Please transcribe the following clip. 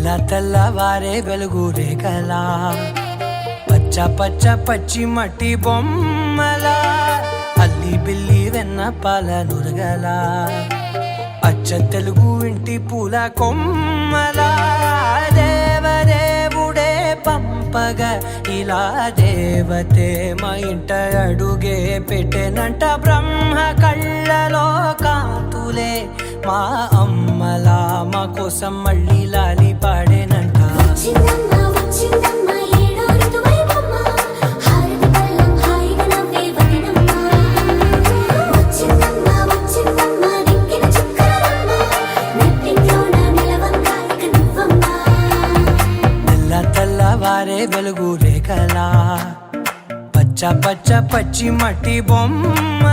తెల్ల తెల్లవారే వెలుగు రేఖలా పచ్చ పచ్చ పచ్చి మట్టి బొమ్మలా అల్లి బిల్లి వెన్న పాల నురగలా అచ్చ తెలుగు ఇంటి పూల కొమ్మలా దేవదేవుడే పంపగా ఇలా దేవతే మా ఇంట అడుగే పెట్టెనంట బ్రహ్మ కళ్ళలో కాంతులే మా అమ్మలా మా కోసం మళ్ళీ లాలి పాడేనంట. తెల్లవారే వెలుగు రేఖలా పచ్చ పచ్చ పచ్చి మట్టి బొమ్మ